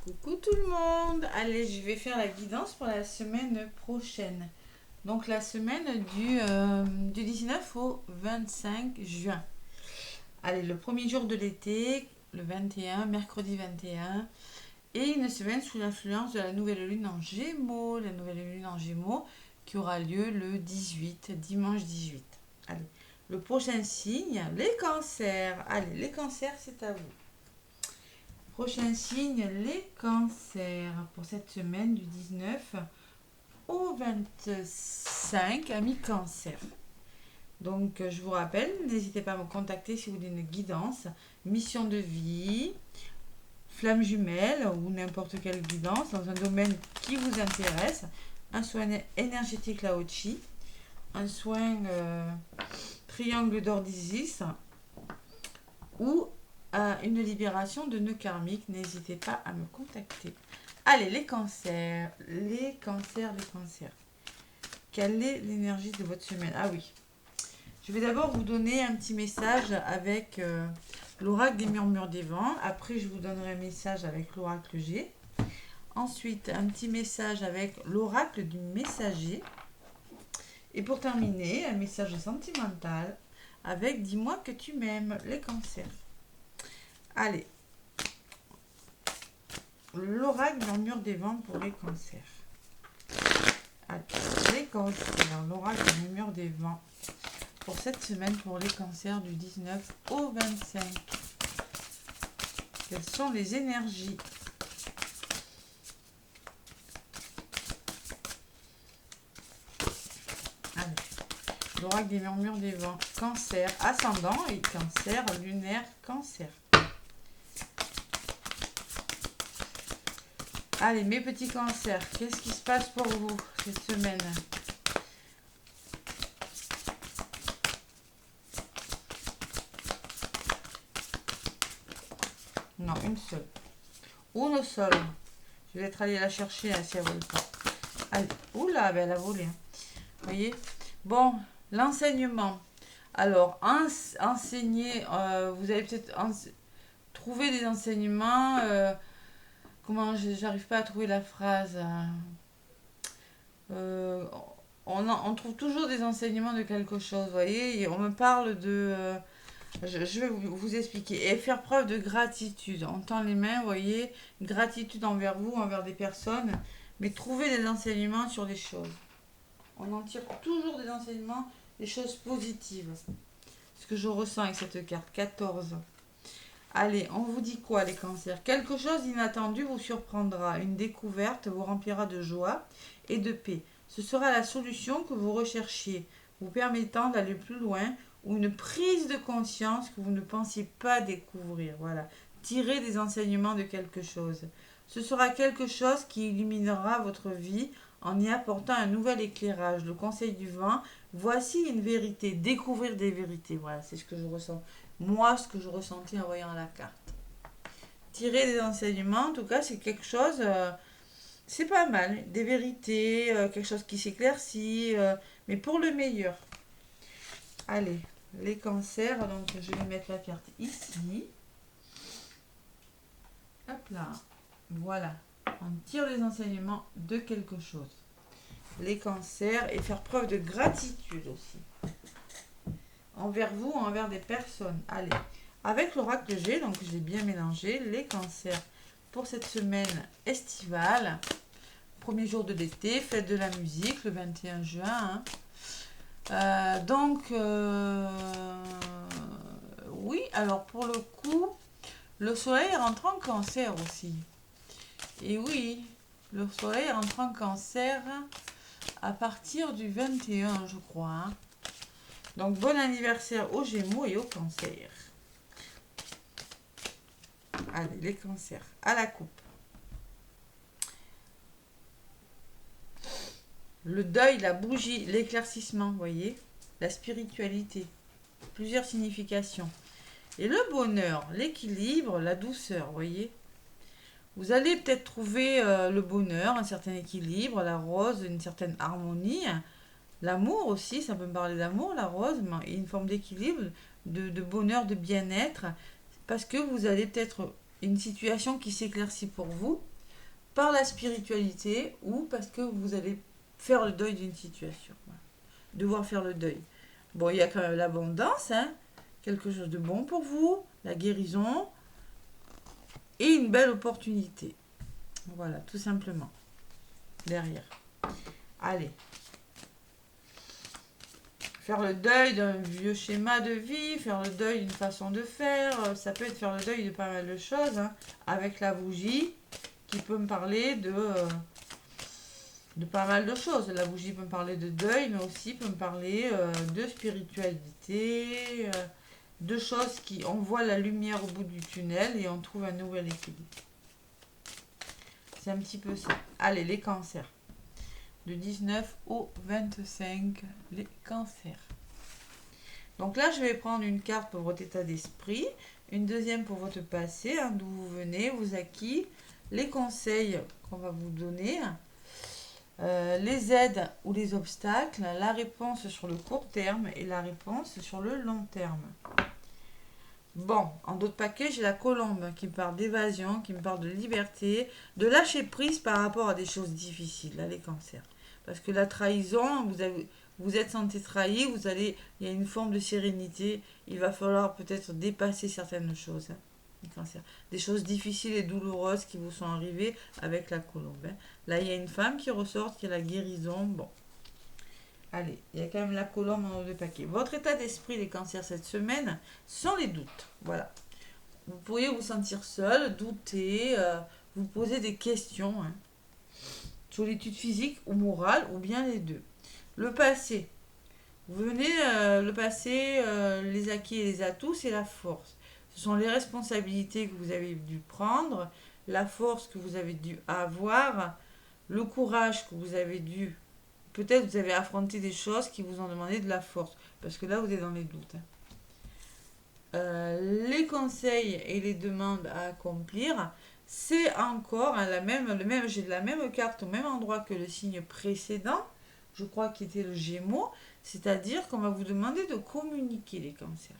Coucou tout le monde. Allez, je vais faire la guidance pour la semaine prochaine. Donc la semaine du 19 au 25 juin. Allez, le premier jour de l'été, le 21, mercredi 21. Et une semaine sous l'influence de la nouvelle lune en Gémeaux. La nouvelle lune en Gémeaux qui aura lieu le 18, dimanche 18. Allez, le prochain signe, les cancers. Allez, les cancers, c'est à vous. Prochain signe, les cancers pour cette semaine du 19 au 25, amis cancer. Donc, je vous rappelle, n'hésitez pas à me contacter si vous voulez une guidance, mission de vie, flamme jumelle ou n'importe quelle guidance dans un domaine qui vous intéresse, un soin énergétique Lao-Chi, un soin triangle d'or d'Isis ou une libération de nœuds karmiques, n'hésitez pas à me contacter. Allez, les cancers, les cancers, les cancers. Quelle est l'énergie de votre semaine? Ah oui, je vais d'abord vous donner un petit message avec l'oracle des murmures des vents. Après, je vous donnerai un message avec l'oracle G. Ensuite, un petit message avec l'oracle du messager. Et pour terminer, un message sentimental avec dis-moi que tu m'aimes, les cancers. Allez, l'oracle murmure des vents pour les cancers. Allez, les cancers, l'oracle murmure des vents pour cette semaine pour les cancers du 19 au 25. Quelles sont les énergies? Allez, l'oracle des murmures des vents, cancer, ascendant et cancer, lunaire, cancer. Allez, mes petits cancers, qu'est-ce qui se passe pour vous cette semaine? Non, une seule. Une seule. Je vais être allée la chercher si elle ne vole pas. Allez. Oula, ben elle a volé. Vous voyez? Bon, l'enseignement. Alors, enseigner, vous allez peut-être trouver des enseignements. Comment j'arrive pas à trouver la phrase. On trouve toujours des enseignements de quelque chose, vous voyez. Et on me parle de... je vais vous expliquer. Et faire preuve de gratitude. On tend les mains, vous voyez. Gratitude envers vous, envers des personnes. Mais trouver des enseignements sur des choses. On en tire toujours des enseignements, des choses positives. Ce que je ressens avec cette carte. 14. Allez, on vous dit quoi les cancers? Quelque chose d'inattendu vous surprendra. Une découverte vous remplira de joie et de paix. Ce sera la solution que vous recherchiez, vous permettant d'aller plus loin ou une prise de conscience que vous ne pensiez pas découvrir. Voilà. Tirez des enseignements de quelque chose. Ce sera quelque chose qui illuminera votre vie en y apportant un nouvel éclairage. Le conseil du vent, voici une vérité. Découvrir des vérités. Voilà, c'est ce que je ressens. Moi, ce que je ressentais en voyant la carte. Tirer des enseignements, en tout cas, c'est quelque chose, c'est pas mal. Des vérités, quelque chose qui s'éclaircit, mais pour le meilleur. Allez, les cancers, donc je vais mettre la carte ici. Hop là. Voilà. On tire des enseignements de quelque chose. Les cancers et faire preuve de gratitude aussi. Envers vous, envers des personnes. Allez, avec l'oracle G, donc j'ai bien mélangé les cancers pour cette semaine estivale. Premier jour de l'été, fête de la musique, le 21 juin. Oui, alors pour le coup, le soleil rentre en cancer aussi. Et oui, le soleil rentre en cancer à partir du 21, je crois. Hein. Donc, bon anniversaire aux Gémeaux et aux cancers. Allez, les cancers. À la coupe. Le deuil, la bougie, l'éclaircissement, vous voyez. La spiritualité. Plusieurs significations. Et le bonheur, l'équilibre, la douceur, vous voyez. Vous allez peut-être trouver le bonheur, un certain équilibre, la rose, une certaine harmonie. L'amour aussi, ça peut me parler d'amour, la rose, mais une forme d'équilibre, de bonheur, de bien-être, parce que vous avez peut-être une situation qui s'éclaircit pour vous, par la spiritualité ou parce que vous allez faire le deuil d'une situation. Voilà. Devoir faire le deuil. Bon, il y a quand même l'abondance, hein, quelque chose de bon pour vous, la guérison et une belle opportunité. Voilà, tout simplement. Derrière. Allez. Faire le deuil d'un vieux schéma de vie, faire le deuil d'une façon de faire, ça peut être faire le deuil de pas mal de choses, hein, avec la bougie qui peut me parler de pas mal de choses. La bougie peut me parler de deuil, mais aussi peut me parler de spiritualité, de choses qui, on voit la lumière au bout du tunnel et on trouve un nouvel équilibre. C'est un petit peu ça. Allez, les cancers. De 19 au 25, les cancers. Donc là, je vais prendre une carte pour votre état d'esprit, une deuxième pour votre passé, hein, d'où vous venez, vos acquis, les conseils qu'on va vous donner, les aides ou les obstacles, la réponse sur le court terme et la réponse sur le long terme. Bon, en d'autres paquets, j'ai la colombe qui me parle d'évasion, qui me parle de liberté, de lâcher prise par rapport à des choses difficiles, là, les cancers. Parce que la trahison, vous êtes senti trahi, il y a une forme de sérénité, il va falloir peut-être dépasser certaines choses, hein, les cancers. Des choses difficiles et douloureuses qui vous sont arrivées avec la colombe. Hein. Là, il y a une femme qui ressort, qui a la guérison, bon. Allez, il y a quand même la colombe en haut de paquet. Votre état d'esprit, les cancers, cette semaine, sont les doutes. Voilà. Vous pourriez vous sentir seul, douter, vous poser des questions. Hein. Solitude physique ou morale, ou bien les deux. Le passé. Vous venez, le passé, les acquis et les atouts, c'est la force. Ce sont les responsabilités que vous avez dû prendre, la force que vous avez dû avoir, le courage que vous avez dû. Peut-être vous avez affronté des choses qui vous ont demandé de la force, parce que là vous êtes dans les doutes. Hein. Les conseils et les demandes à accomplir, c'est encore hein, j'ai la même carte au même endroit que le signe précédent, je crois qu'il était le Gémeaux, c'est-à-dire qu'on va vous demander de communiquer les cancers.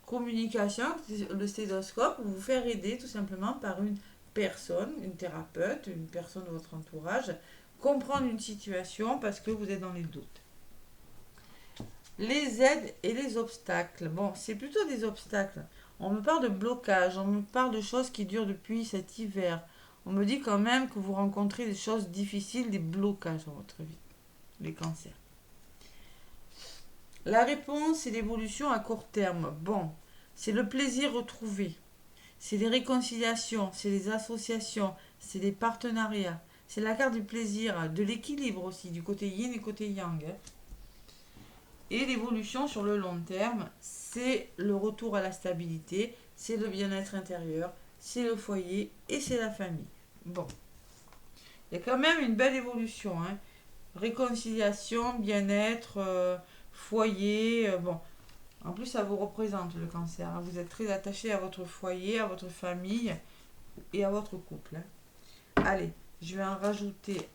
Communication, le stéthoscope, vous faire aider tout simplement par une personne, une thérapeute, une personne de votre entourage, comprendre une situation parce que vous êtes dans les doutes. Les aides et les obstacles. Bon, c'est plutôt des obstacles. On me parle de blocage, on me parle de choses qui durent depuis cet hiver. On me dit quand même que vous rencontrez des choses difficiles, des blocages dans votre vie, les cancers. La réponse, c'est l'évolution à court terme. Bon, c'est le plaisir retrouvé. C'est les réconciliations, c'est les associations, c'est les partenariats. C'est la carte du plaisir, de l'équilibre aussi, du côté yin et côté yang. Hein. Et l'évolution sur le long terme, c'est le retour à la stabilité, c'est le bien-être intérieur, c'est le foyer et c'est la famille. Bon, il y a quand même une belle évolution. Hein. Réconciliation, bien-être, foyer, bon. En plus, ça vous représente le cancer. Hein. Vous êtes très attaché à votre foyer, à votre famille et à votre couple. Hein. Allez, je vais en rajouter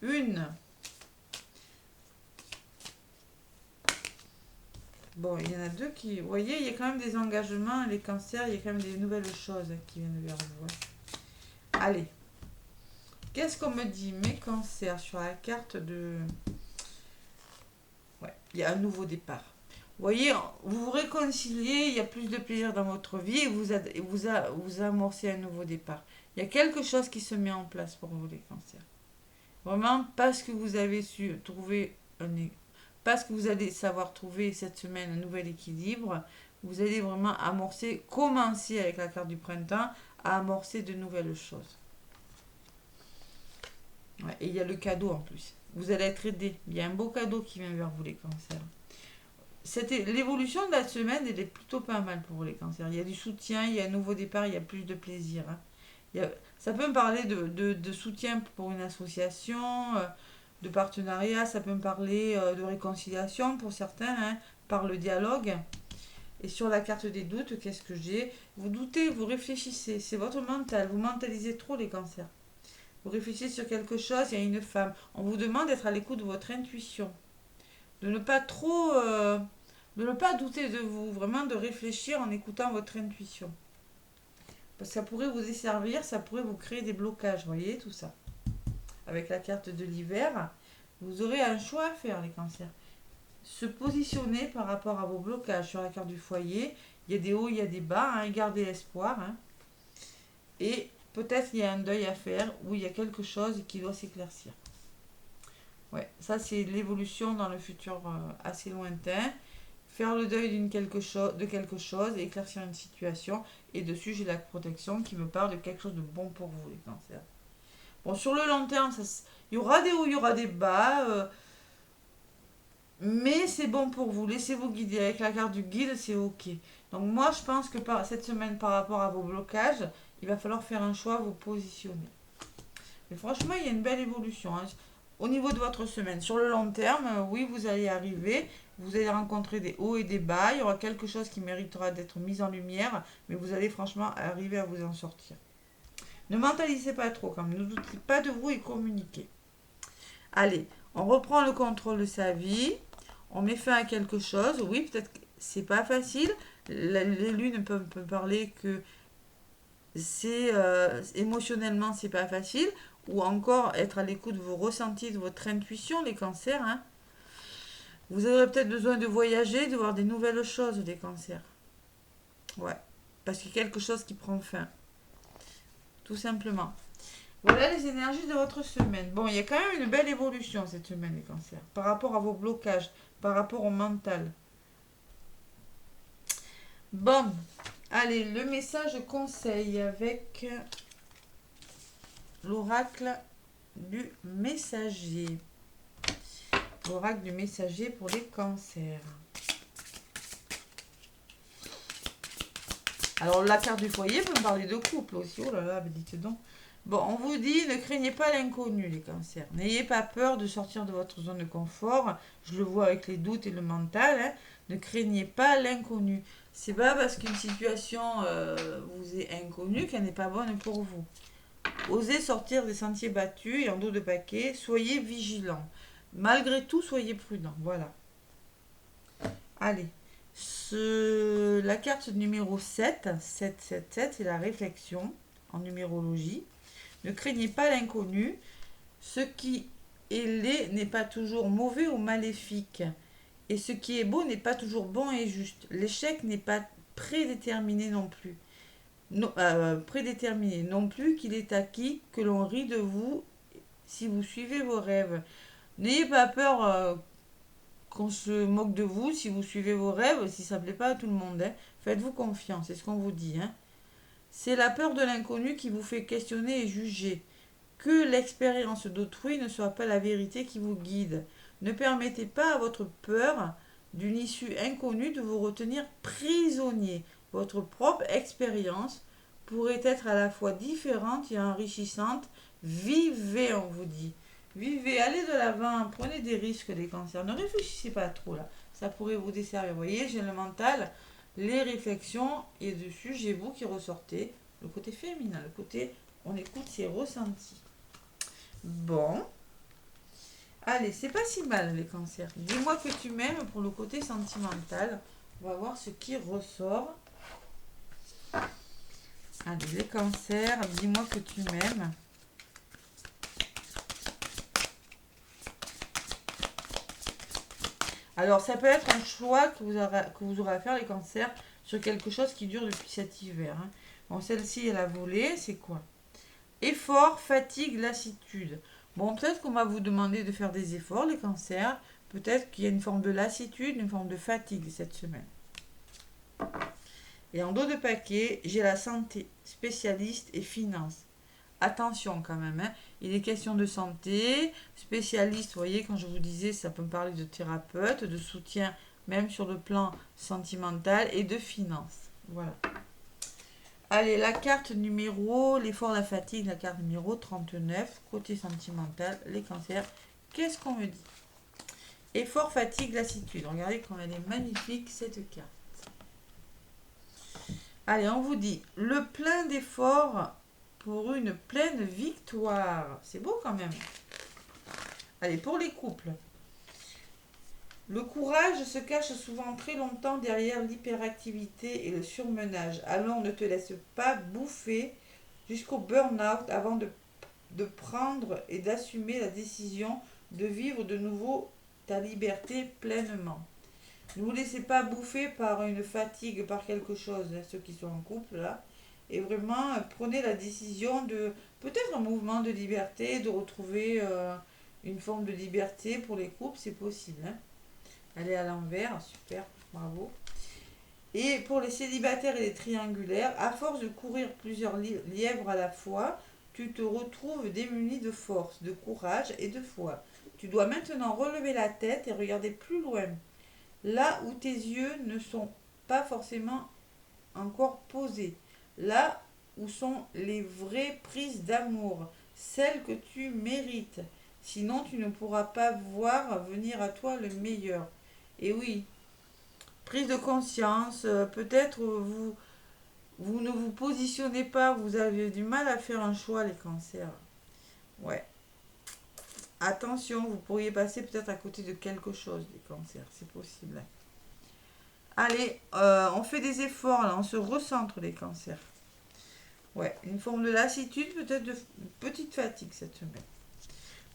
une. Bon, il y en a deux qui... Vous voyez, il y a quand même des engagements, les cancers, il y a quand même des nouvelles choses qui viennent vers vous. Hein. Allez. Qu'est-ce qu'on me dit, mes cancers, sur la carte de... Ouais, il y a un nouveau départ. Vous voyez, vous vous réconciliez, il y a plus de plaisir dans votre vie et vous amorcez un nouveau départ. Il y a quelque chose qui se met en place pour vous, les cancers. Vraiment, parce que vous avez su trouver parce que vous allez savoir trouver cette semaine un nouvel équilibre, vous allez vraiment commencer avec la carte du printemps, à amorcer de nouvelles choses. Ouais, et il y a le cadeau en plus. Vous allez être aidé. Il y a un beau cadeau qui vient vers vous, les cancers. L'évolution de la semaine, elle est plutôt pas mal pour les cancers. Il y a du soutien, il y a un nouveau départ, il y a plus de plaisir. Hein. Ça peut me parler de soutien pour une association, de partenariat, ça peut me parler de réconciliation pour certains, hein, par le dialogue. Et sur la carte des doutes, qu'est-ce que j'ai? Vous doutez, vous réfléchissez, c'est votre mental, vous mentalisez trop les cancers. Vous réfléchissez sur quelque chose, il y a une femme. On vous demande d'être à l'écoute de votre intuition. De ne pas trop... de ne pas douter de vous, vraiment de réfléchir en écoutant votre intuition. Parce que ça pourrait vous desservir, ça pourrait vous créer des blocages, vous voyez, tout ça. Avec la carte de l'hiver, vous aurez un choix à faire, les cancers. Se positionner par rapport à vos blocages sur la carte du foyer. Il y a des hauts, il y a des bas, hein, et gardez l'espoir. Hein. Et peut-être il y a un deuil à faire ou il y a quelque chose qui doit s'éclaircir. Ouais, ça c'est l'évolution dans le futur assez lointain. Faire le deuil de quelque chose, éclaircir une situation. Et dessus, j'ai la protection qui me parle de quelque chose de bon pour vous, les cancers. Bon, sur le long terme, il y aura des hauts, il y aura des bas. Mais c'est bon pour vous. Laissez-vous guider. Avec la carte du guide, c'est OK. Donc moi, je pense que cette semaine, par rapport à vos blocages, il va falloir faire un choix, vous positionner. Mais franchement, il y a une belle évolution. Hein. Au niveau de votre semaine, sur le long terme, oui, vous allez arriver. Vous allez rencontrer des hauts et des bas. Il y aura quelque chose qui méritera d'être mis en lumière. Mais vous allez franchement arriver à vous en sortir. Ne mentalisez pas trop, quand même. Ne doutez pas de vous et communiquez. Allez, on reprend le contrôle de sa vie. On met fin à quelque chose. Oui, peut-être que c'est pas facile. L'élu ne peut parler que c'est émotionnellement c'est pas facile, ou encore être à l'écoute de vos ressentis, de votre intuition, les cancers. Hein. Vous aurez peut-être besoin de voyager, de voir des nouvelles choses, les cancers. Ouais, parce qu'il y a quelque chose qui prend fin. Tout simplement. Voilà les énergies de votre semaine. Bon, il y a quand même une belle évolution cette semaine, les cancers, par rapport à vos blocages, par rapport au mental. Bon, allez, le message conseil avec l'oracle du messager. L'oracle du messager pour les cancers. Alors, la carte du foyer peut me parler de couple aussi. Oh là là, dites donc. Bon, on vous dit, ne craignez pas l'inconnu, les cancers. N'ayez pas peur de sortir de votre zone de confort. Je le vois avec les doutes et le mental. Hein. Ne craignez pas l'inconnu. C'est pas parce qu'une situation vous est inconnue qu'elle n'est pas bonne pour vous. Osez sortir des sentiers battus et en dos de paquet. Soyez vigilants. Malgré tout, soyez prudents. Voilà. Allez. La carte numéro 7, 777, c'est la réflexion en numérologie. Ne craignez pas l'inconnu. Ce qui est laid n'est pas toujours mauvais ou maléfique. Et ce qui est beau n'est pas toujours bon et juste. L'échec n'est pas prédéterminé non plus. Prédéterminé non plus qu'il est acquis que l'on rit de vous si vous suivez vos rêves. N'ayez pas peur qu'on se moque de vous si vous suivez vos rêves, si ça ne plaît pas à tout le monde. Hein. Faites-vous confiance, c'est ce qu'on vous dit. Hein. C'est la peur de l'inconnu qui vous fait questionner et juger. Que l'expérience d'autrui ne soit pas la vérité qui vous guide. Ne permettez pas à votre peur d'une issue inconnue de vous retenir prisonnier. Votre propre expérience pourrait être à la fois différente et enrichissante. Vivez, on vous dit. Vivez, allez de l'avant, prenez des risques, les cancers. Ne réfléchissez pas trop là. Ça pourrait vous desservir. Vous voyez, j'ai le mental, les réflexions, et dessus, j'ai vous qui ressortez. Le côté féminin, le côté, on écoute ses ressentis. Bon. Allez, c'est pas si mal les cancers. Dis-moi que tu m'aimes pour le côté sentimental. On va voir ce qui ressort. Allez, les cancers, dis-moi que tu m'aimes. Alors, ça peut être un choix que vous aurez à faire, les cancers, sur quelque chose qui dure depuis cet hiver. Hein. Bon, celle-ci, elle a volé. C'est quoi? Effort, fatigue, lassitude. Bon, peut-être qu'on va vous demander de faire des efforts, les cancers. Peut-être qu'il y a une forme de lassitude, une forme de fatigue cette semaine. Et en dos de paquet, j'ai la santé, spécialiste et finance. Attention quand même, hein. Il est question de santé, spécialiste, vous voyez, quand je vous disais, ça peut me parler de thérapeute, de soutien, même sur le plan sentimental, et de finance. Voilà. Allez, la carte numéro, l'effort, la fatigue, la carte numéro 39, côté sentimental, les cancers. Qu'est-ce qu'on me dit? Effort, fatigue, lassitude. Regardez comme elle est magnifique, cette carte. Allez, on vous dit, le plein d'efforts pour une pleine victoire. C'est beau quand même. Allez, pour les couples. Le courage se cache souvent très longtemps derrière l'hyperactivité et le surmenage. Alors ne te laisse pas bouffer jusqu'au burn-out avant de prendre et d'assumer la décision de vivre de nouveau ta liberté pleinement. Ne vous laissez pas bouffer par une fatigue, par quelque chose, hein, ceux qui sont en couple là. Et vraiment, prenez la décision de peut-être un mouvement de liberté, de retrouver une forme de liberté pour les couples, c'est possible. Hein. Elle est à l'envers, super, bravo. Et pour les célibataires et les triangulaires, à force de courir plusieurs lièvres à la fois, tu te retrouves démuni de force, de courage et de foi. Tu dois maintenant relever la tête et regarder plus loin, là où tes yeux ne sont pas forcément encore posés, là où sont les vraies prises d'amour, celles que tu mérites. Sinon, tu ne pourras pas voir venir à toi le meilleur. Et oui, prise de conscience, peut-être vous ne vous positionnez pas, vous avez du mal à faire un choix, les cancers. Ouais. Attention, vous pourriez passer peut-être à côté de quelque chose, les cancers, c'est possible. Allez, on fait des efforts là, on se recentre les cancers. Ouais, une forme de lassitude, peut-être de petite fatigue cette semaine.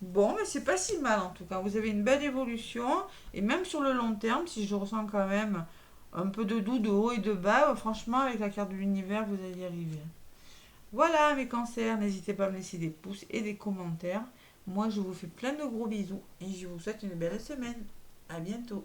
Bon, mais c'est pas si mal en tout cas. Vous avez une belle évolution. Et même sur le long terme, si je ressens quand même un peu de doux, de haut et de bas, franchement, avec la carte de l'univers, vous allez y arriver. Voilà mes cancers, n'hésitez pas à me laisser des pouces et des commentaires. Moi, je vous fais plein de gros bisous et je vous souhaite une belle semaine. À bientôt.